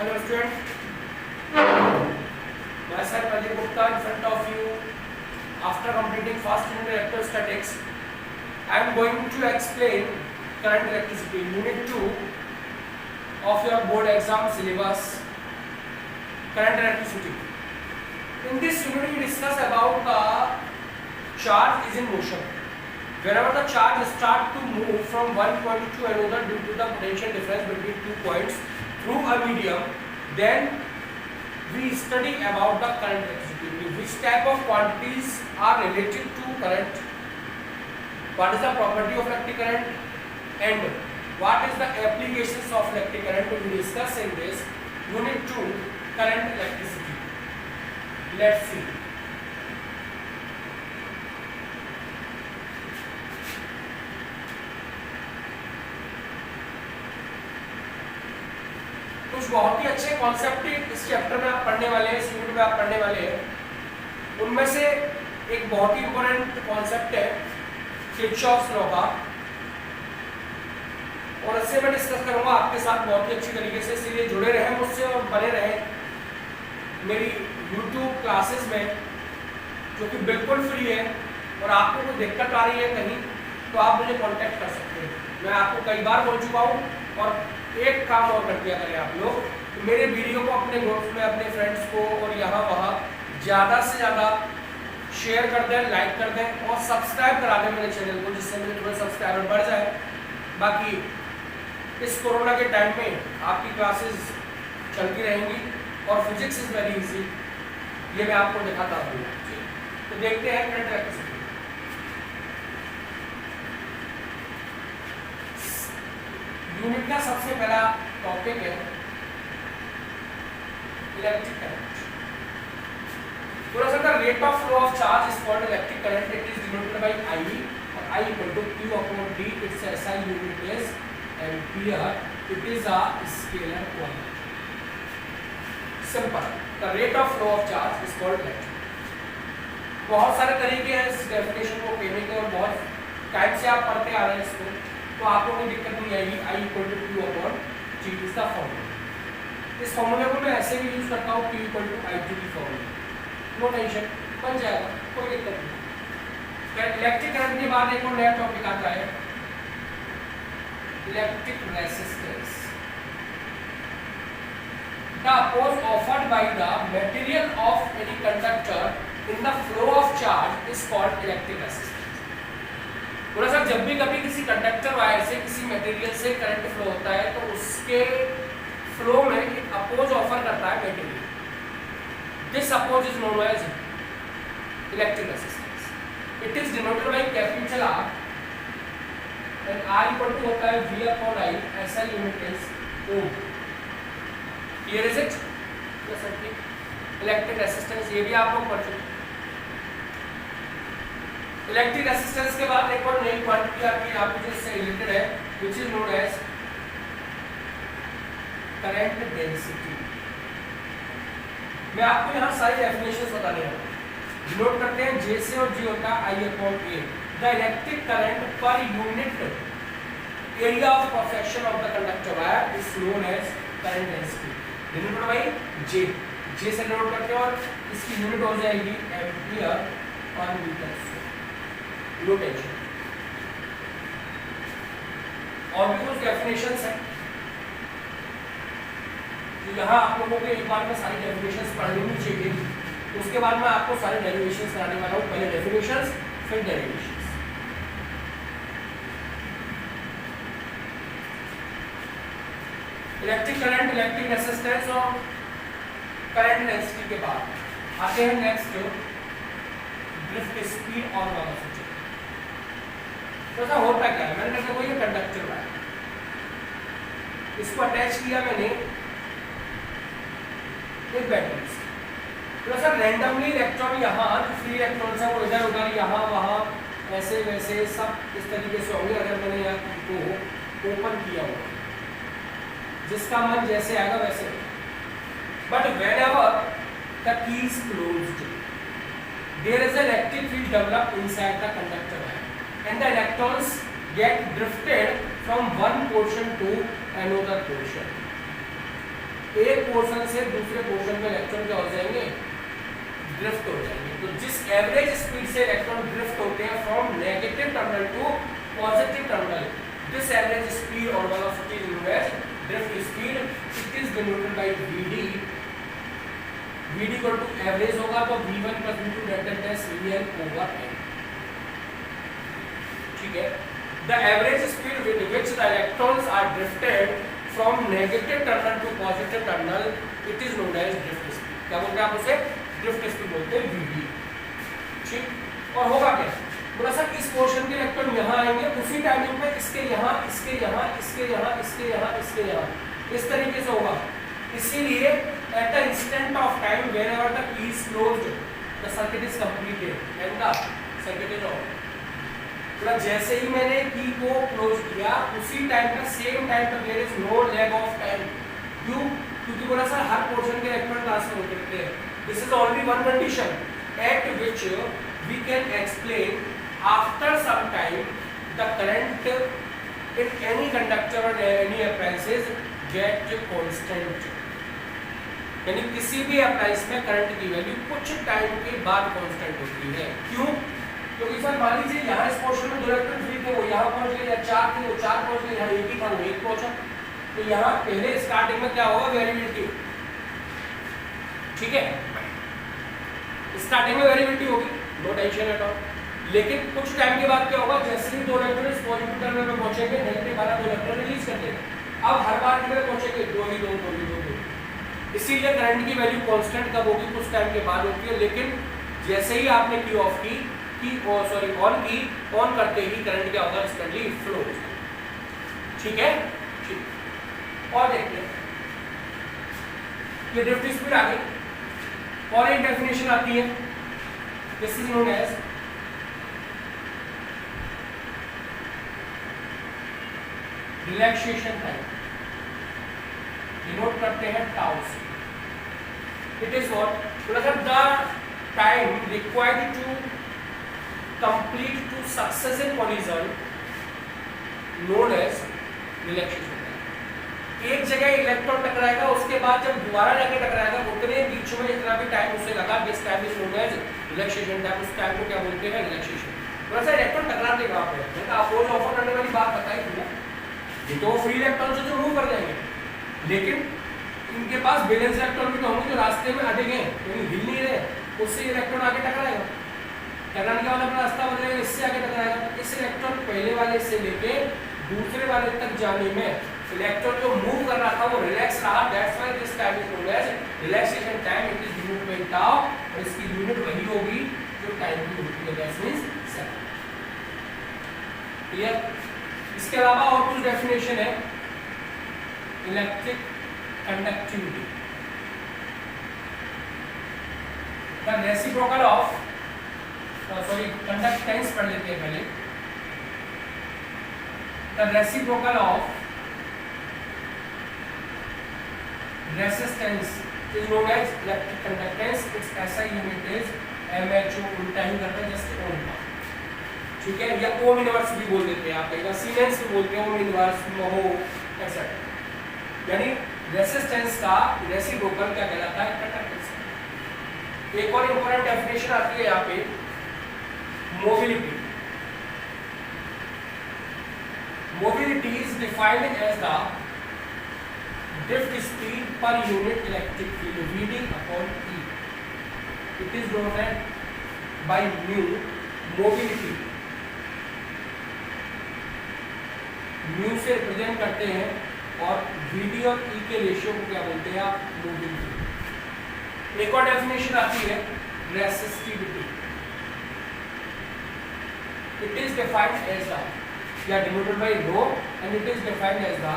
Hello student, myself Ajay Gupta in front of you. After completing first unit electrostatics, I am going to explain current electricity, unit 2 of your board exam syllabus, current electricity. In this unit we discuss about the charge is in motion. Whenever the charge starts to move from one point to another due to the potential difference between 2 points through a medium, then we study about the current electricity. Which type of quantities are related to current, what is the property of electric current, and what is the applications of electric current we will discuss in this unit 2, current electricity. Let's see. कुछ बहुत ही अच्छे concept इस chapter में आप पढ़ने वाले हैं, इस यूनिट में आप पढ़ने वाले हैं। उनमें से एक बहुत ही इंपॉर्टेंट कॉन्सेप्ट है किरचॉफ्स लॉ का, और इससे मैं डिस्कस करूंगा आपके साथ बहुत ही अच्छी तरीके से। इसलिए जुड़े रहें मुझसे और बने रहें मेरी YouTube क्लासेस में, जो कि बिल्कुल फ्री है। और आपको कोई दिक्कत आ रही है कहीं, तो आप मुझे कांटेक्ट कर सकते हैं। मैं आपको कई बार बोल चुका हूँ। और एक काम और कर दिया करें आप लोग, तो मेरे वीडियो को अपने ग्रुप्स में अपने फ्रेंड्स को और यहाँ वहाँ ज़्यादा से ज़्यादा शेयर कर दें, लाइक कर दें और सब्सक्राइब करा दें मेरे चैनल को, जिससे मेरे थोड़े सब्सक्राइबर बढ़ जाए। बाकी इस कोरोना के टाइम में आपकी क्लासेस चलती रहेंगी और फिजिक्स इज़ वेरी इजी, ये मैं आपको दिखाता हूँ। तो देखते हैं करंट इलेक्ट्रिसिटी। यूनिट का सबसे पहला टॉपिक है इलेक्ट्रिक करंट। थोड़ा सा the rate of flow of charge is called electric current. It is denoted by I, और I equal to Q upon D। Its SI unit is ampere. It is a scalar quantity. Simple, the rate of flow of charge is called electric. बहुत सारे तरीके हैं इस definition को कहने के, और बहुत टाइप से आप पढ़ते आ रहे हैं इसको, तो आपको कोई दिक्कत नहीं आएगी। I equal to Q upon G is the formula. इस फॉर्मूले को मैं ऐसे भी यूज करता हूँ, Q equal to I to the formula. No tension, बन जाएगा, कोई दिक्कत नहीं। इलेक्ट्रिक करंट के बाद एक और नया टॉपिक आता है electric resistance. The oppose offered by the material of any conductor in the flow of charge is called electric resistance. बोला सर, जब भी कभी किसी कंडक्टर वायर से किसी मटेरियल से करंट फ्लो होता है, तो उसके फ्लो में एक अपोज ऑफर करता है material. This oppose is known as electric resistance. It is denoted by capital R, and R equal to होता है V upon I। SI unit is ohm. Clear is it? Yes sir, ठीक। Electric resistance ये भी आप लोग पढ़ चुके। Electric resistance के बाद एक और नई क्वांटिटी आती है आपको जिससे रिलेटेड है, which is known as current density. मैं आपको यहाँ सारी डेफिनेशंस बताने वाला हूँ। नोट करते हैं, J से और G होता है I upon A। The electric current per unit area of cross section of the conductor wire is known as current density. Denoted by J। J से नोट करते हैं और इसकी यूनिट हो जाएगी ampere per metre. No tension. और भी कुछ डेफिनेशंस हैं, तो यहाँ आप लोगों को एक बार में सारी डेफिनेशंस पढ़ लेनी चाहिए। उसके बाद मैं आपको सारे डेरिवेशंस कराने वाला हूँ। पहले डेफिनेशंस, फिर derivations. Electric current, electric resistance और करंट डेंसिटी के बाद आते हैं नेक्स्ट ड्रिफ्ट स्पीड और वेलोसिटी। तो ऐसा होता क्या है, मैंने देखा कोई कंडक्टर है, इसको अटैच किया मैंने एक बैटरी से। तो ऐसा रैंडमली इलेक्ट्रॉन यहाँ, जो फ्री इलेक्ट्रॉन्स है वो इधर उधर यहाँ वहाँ ऐसे वैसे सब इस तरीके से होंगे। अगर मैंने यहाँ को ओपन किया हो, जिसका मन जैसे आएगा वैसे। But whenever the key is closed, there is an electric field developed inside the conductor wire, and the electrons get drifted from one portion to another portion. एक पोर्शन से दूसरे पोर्शन में इलेक्ट्रॉन क्या हो जाएंगे, ड्रिफ्ट हो जाएंगे। तो जिस एवरेज स्पीड से इलेक्ट्रॉन ड्रिफ्ट होते हैं from negative terminal to positive terminal, this average speed और velocity is known as drift speed. It is denoted by Vd। Vd equal to average होगा तो V1 + V2 delta test Vn/n। ठीक है। The average speed with which the electrons are drifted from negative terminal to positive terminal, it is known as drift speed। क्या बोलते हैं आप उसे, drift speed बोलते हैं, Vd। ठीक। और होगा क्या, बोला सर इस पोर्शन के इलेक्ट्रॉन यहाँ आएंगे, उसी टाइमिंग में इसके यहाँ, इसके यहाँ, इसके यहाँ, इसके यहाँ, इसके यहाँ, इस तरीके से होगा। इसीलिए at the instant of time whenever the key is closed, the circuit is completed and the circuit is on। जैसे ही मैंने की को क्लोज किया उसी टाइम पर सेम टाइम पर there is no lag of time. क्यों, क्योंकि बोला सर हर पोर्शन के इलेक्ट्रॉन ट्रांसफर होते रहते हैं। This is only one condition at which we can explain after some time the current in any conductor और एनी अप्लायंसेस गेट कांस्टेंट। यानी किसी भी अप्लायंस में करंट की वैल्यू कुछ टाइम के बाद कांस्टेंट होती है। क्यों, क्योंकि सर मान लीजिए यहाँ इस पोर्शन में 2 इलेक्ट्रॉन फ्री थे, वो यहाँ पहुँच गए, या 4 थे वो 4 पहुँच गए, यहाँ 1 ही था वो 1 पहुँचा। तो यहाँ पहले स्टार्टिंग में क्या होगा, वेरिएबिलिटी। ठीक है, स्टार्टिंग में वेरिएबिलिटी होगी, नो टेंशन एट ऑल। लेकिन कुछ टाइम के बाद क्या होगा, जैसे ही 2 इलेक्ट्रॉन इस पॉजिटिव टर्मिनल में पहुँचेंगे, नेगेटिव वाला 2 इलेक्ट्रॉन रिलीज कर देंगे। अब हर बार कितने पहुँचेंगे, 2 ही 2। इसीलिए करंट की वैल्यू कांस्टेंट कब होगी, कुछ टाइम के बाद होती है। लेकिन जैसे ही आपने की ऑफ की ऑन करते ही करंट क्या होगा, इंस्टेंटली फ्लो हो जाएगा। ठीक है, ठीक। और देखते हैं ये ड्रिफ्ट स्पीड आ गई और एक डेफिनेशन आती है, this is known as relaxation time, denote करते हैं टाउ से। It is what the time required to complete to successive collision known as relaxation time। एक जगह इलेक्ट्रॉन टकराएगा, उसके बाद जब दोबारा जाके टकराएगा उतने बीच में जितना भी टाइम उसे लगा, this time is known as relaxation time. उस टाइम को क्या बोलते हैं, रिलैक्सेशन। थोड़ा सा इलेक्ट्रॉन टकराते कहाँ पे, मैंने अपोज ऑफर करने वाली बात बताई थी ना, ये तो फ्री इलेक्ट्रॉन से तो मूव कर जाएंगे, लेकिन इनके पास बैलेंस इलेक्ट्रॉन भी तो होंगे जो रास्ते में अटके हैं, कहीं हिल नहीं रहे, उससे इलेक्ट्रॉन आगे टकराएगा। टकराने का मतलब रास्ता बदलेगा, इससे आगे टकराएगा। इस इलेक्ट्रॉन पहले वाले से लेके दूसरे वाले तक जाने में इलेक्ट्रॉन जो मूव कर रहा था वो रिलैक्स रहा, that's why this time is known as relaxation time. It is denoted bye tau और इसकी यूनिट वही होगी जो टाइम की होती है, दैट मींस सेकंड। क्लियर। इसके अलावा और कुछ डेफिनेशन है, electric conductivity, the reciprocal of conductance पढ़ लेते हैं पहले। The reciprocal of resistance is known as electric conductance. Its SI unit is MHO, उल्टा ही करते हैं जस्ट ओम का। ठीक है, या ओम इनवर्स भी बोल देते हैं, आप कहीं सीमेंस भी बोलते हैं, ओम इनवर्स, महो एक्सेट्रा। यानी रेसिस्टेंस का रेसिप्रोकल क्या कहलाता है, कंडक्टेंस। एक और इंपॉर्टेंट डेफिनेशन आती है यहाँ पे, mobility। Mobility is defined as the drift speed per unit electric field Vd upon E। It is known as by mu mobility। mu से रिप्रेजेंट करते हैं और Vd और E के रेशियो को क्या बोलते हैं आप, मोबिलिटी। एक और डेफिनेशन आती है resistivity. It is defined as the, denoted by rho, and it is defined as the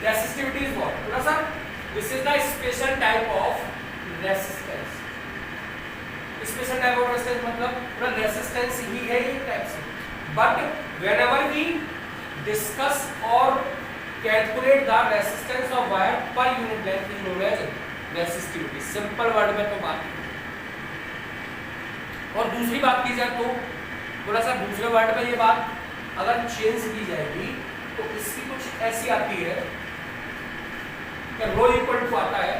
resistivity is what? बोला sir, this is the special type of resistance। special type of resistance मतलब पूरा resistance ही है ये type से। But whenever we discuss or calculate the resistance of wire per unit length is known as resistivity। Simple word में तो बात। और दूसरी बात की जाए तो थोड़ा सा दूसरे वर्ड में ये बात अगर चेंज की जाएगी तो इसकी कुछ ऐसी आती है कि रो इक्वल टू आता है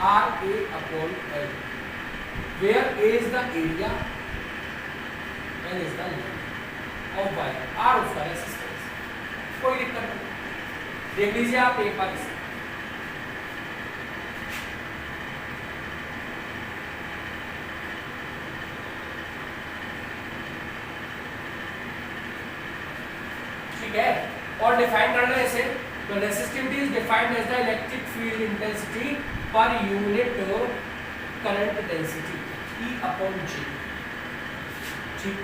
R A upon L, where A is the area, L is the length of wire, R उसका रेजिस्टेंस। कोई दिक्कत नहीं, देख लीजिए आप एक बार इसे। ठीक है, और डिफाइन करना है इसे, तो resistivity is defined as the electric field intensity per unit current density E upon J। ठीक,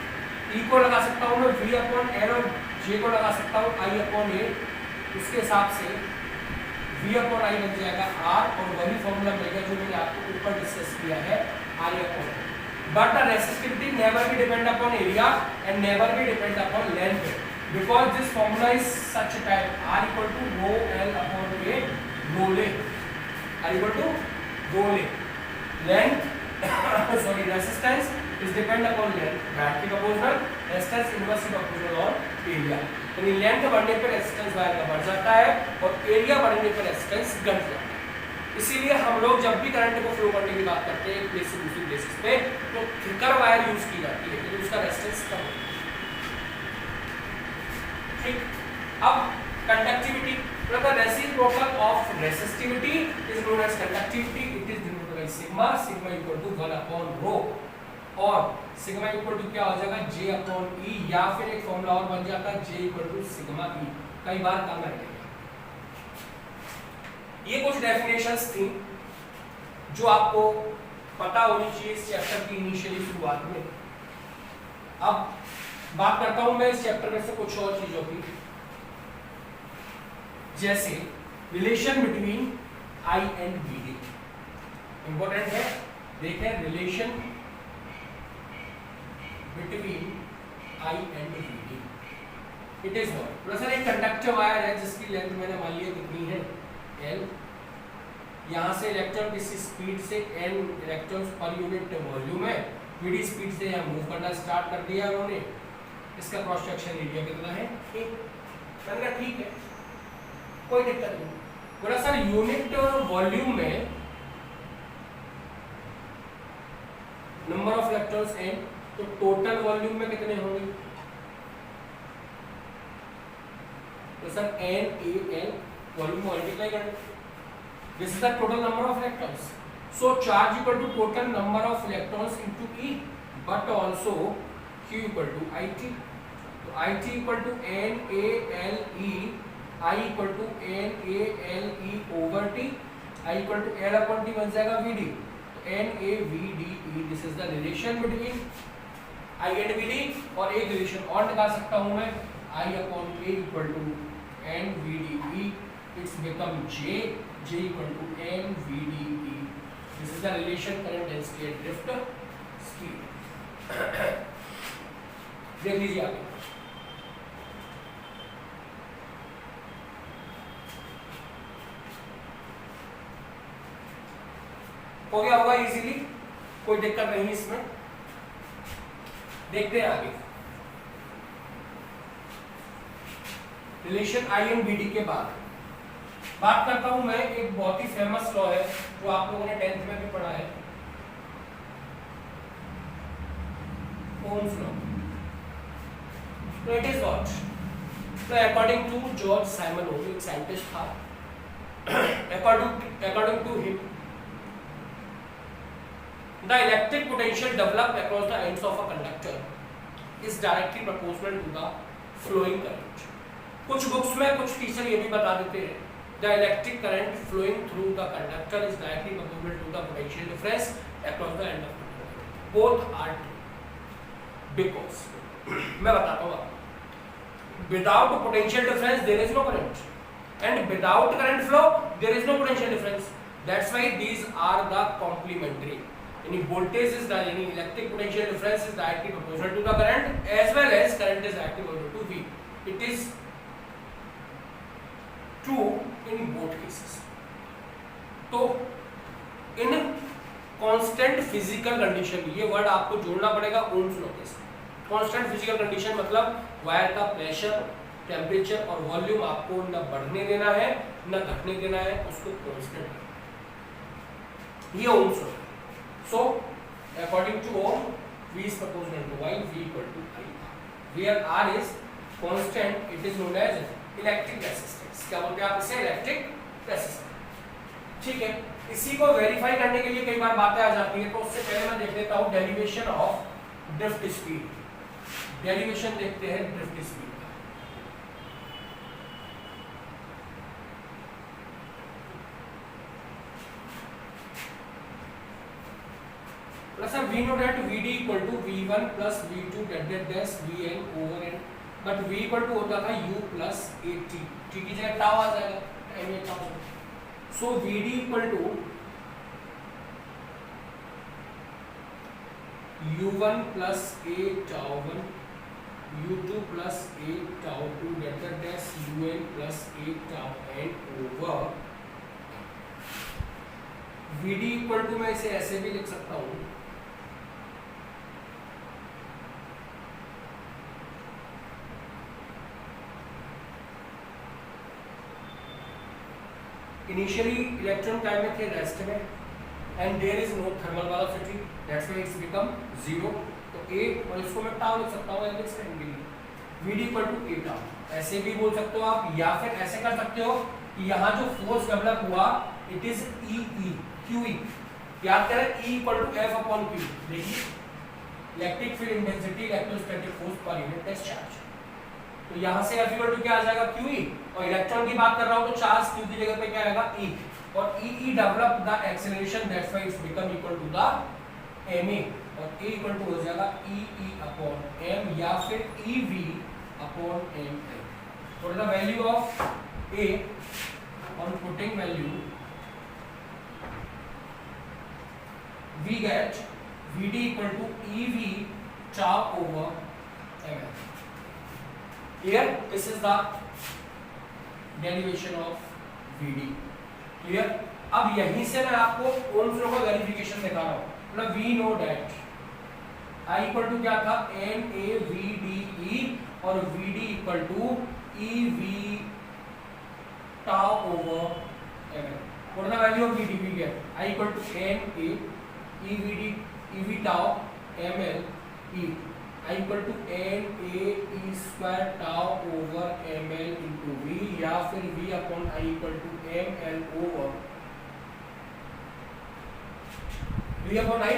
E को लगा सकता हूँ मैं V अपॉन N और J को लगा सकता हूँ I अपॉन A, उसके हिसाब से V अपॉन I बन जाएगा R, और वही फॉर्मूला मिलेगा जो मैंने आपको ऊपर डिस्कस किया है I upon A। But the resistivity never be depend upon area and never be depend upon length, because this formula is such a type R equal to rho L upon A, rho le, R equal to rho le, length sorry resistance is depend upon length, directly proportional, resistance inversely proportional on area। यानी length बढ़ने पर resistance wire का बढ़ जाता है और area बढ़ने पर रेजिस्टेंस घट जाता है। इसीलिए हम लोग जब भी करंट को फ्लो करने की बात करते हैं एक प्लेस से दूसरी प्लेस पे, तो थिकर वायर यूज की जाती है क्योंकि उसका रेजिस्टेंस कम होता है। ठीक, अब कंडक्टिविटी, मतलब reciprocal of resistivity is known as conductivity. It is denoted by sigma, sigma equal to 1 upon rho, और सिग्मा इक्वल टू क्या हो जाएगा J अपॉन E, या फिर एक फॉर्मूला और बन जाता है J equal to sigma E। कई बार काम आएगा। ये कुछ डेफिनेशंस थी जो आपको पता होनी चाहिए इस चैप्टर की इनिशियली शुरुआत में। अब बात करता हूं मैं इस चैप्टर में से कुछ और चीजों की, जैसे relation between I and BD important है। देखें, relation between I and BD, it is what, sir एक कंडक्टर वायर है जिसकी लेंथ मैंने मान लिया कितनी है L, यहाँ से इलेक्ट्रॉन किसी स्पीड से n electrons per unit volume है, VD स्पीड से यहाँ मूव करना स्टार्ट कर दिया उन्होंने। इसका क्रॉस सेक्शन एरिया कितना है 1। मैंने कहा ठीक है, कोई दिक्कत नहीं। बोला सर यूनिट वॉल्यूम में नंबर ऑफ इलेक्ट्रॉन्स n, तो टोटल वॉल्यूम में कितने होंगे? तो सर NaN वॉल्यूम मल्टीप्लाई करें, this is the total number of electrons, so charge equal to total number of electrons into E, but also Q equal to IT, तो IT equal to NaLe, I equal to NaLe over T, I equal to L upon T बन जाएगा VD, तो NaVDE, this is the relation between I and VD। और एक relation और निकाल सकता हूँ मैं, I upon K equal to NVDE, it's become J equal to NVDE, this is the relation current density and drift speed। देख लीजिए आगे, हो गया होगा इजीली, कोई दिक्कत नहीं इसमें। देखते हैं आगे रिलेशन I एंड BD के बाद बात करता हूं मैं एक बहुत ही फेमस लॉ है जो आप लोगों ने 10th में भी पढ़ा है, ओम्स लॉ। तो इट इज व्हाट, तो according to George Simon Ohm, एक साइंटिस्ट था, according to him the electric potential developed across the ends of a conductor is directly proportional to the flowing current। कुछ books में कुछ teacher ये भी बता देते हैं the electric current flowing through the conductor is directly proportional to the potential difference across the end of the conductor, both are true because मैं बताता हूँ आपको, without potential difference there is no current and without current flow there is no potential difference, that's why these are the complementary। यानी voltage is the यानी electric potential difference is directly proportional to the current as well as current is directly proportional to V, it is true in both cases। तो इन constant physical condition, ये word आपको जोड़ना पड़ेगा Ohm's law के साथ। Constant physical condition मतलब wire का pressure, temperature और वॉल्यूम आपको न बढ़ने देना है न घटने देना है, उसको कांस्टेंट। ये ओम्स है। So according to Ohm V is proportional to Y, V equal to I, where R is constant, it is known as electric resistance। क्या बोलते हैं आप इसे? Electric resistance. ठीक है, इसी को वेरीफाई करने के लिए कई बार बातें आ जाती है, तो उससे पहले मैं देख लेता हूँ derivation of drift speed. Derivation देखते हैं drift speed. We know that Vd equal to V1 plus V2 dash Vn over n, but V equal to होता था U plus AT, T की जगह टाउ आ जाएगा, टाइम ये tau. So Vd equal to U1 plus A tau 1, U2 plus A tau 2 dash Un plus A tau n over Vd equal to मैं इसे ऐसे भी लिख सकता हूँ, इनिशियली इलेक्ट्रॉन टाइम में थे रेस्ट में and there is no thermal velocity, that's why it's become zero. तो ए और इसको मैं टाउ लिख सकता हूँ एलिप्स एंगल, Vd इक्वल टू ए टाउ, ऐसे भी बोल सकते हो आप, या फिर ऐसे कर सकते हो कि यहाँ जो फोर्स डेवलप हुआ इट इज ई क्यू, याद करें E equal to F upon Q। देखिए electric field intensity, electrostatic force per unit discharge, तो यहाँ से F इक्वल टू क्या आ जाएगा? QE। और इलेक्ट्रॉन की बात कर रहा हूँ तो चार्ज Q की जगह पे क्या आएगा? E, और E develop the acceleration, that's why it's become equal to the ma, और A इक्वल टू हो जाएगा EE अपॉन m या फिर EV upon ml। What is the value of A on putting value? we get Vd equal to EV tau over ml। Here this is the derivation of Vd, clear। अब यहीं से मैं आपको Ohm's law का verification दिखा रहा हूँ। मतलब we know that I equal to क्या था? NaVdE और Vd equal to EV tau over ml। What is the value of Vd? We get I equal to Na EV tau ml E, I equal to Na E square tau over ml into V, या फिर V upon I equal to ml over V upon I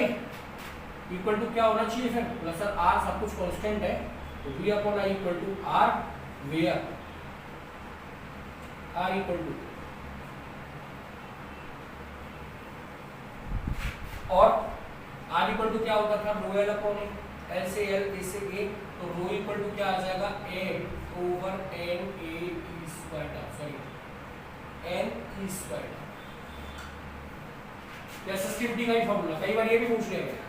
equal to क्या होना चाहिए फिर? Plus sir R सब कुछ constant है, तो V upon I equal to R, where R equal to, और R इक्वल टू क्या होता था? Rho L upon A, L से एल, ए से ए, तो रो इक्वल टू क्या आ जाएगा? M over N A E square, sorry N E square. Resistivity का ही फॉर्मूला, कई बार ये भी पूछ रहे हैं,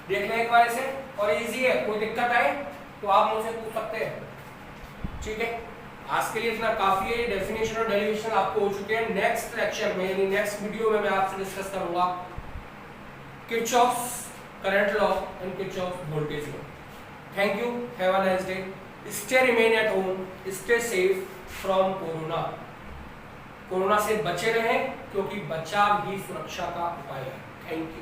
देख लें एक बार इसे, और इजी है, कोई दिक्कत आए तो आप मुझसे पूछ सकते हैं। ठीक है, आज के लिए इतना काफी है। डेफिनेशन और डेरिवेशन आपको हो चुके हैं। नेक्स्ट लेक्चर में यानी नेक्स्ट वीडियो में मैं आपसे डिस्कस करूंगा Kirchhoff's current law and Kirchhoff's voltage law. Thank you, have a nice day, stay remain at home, stay safe from corona. Corona से बचे रहें क्योंकि बचाव ही सुरक्षा का उपाय है। Thank you.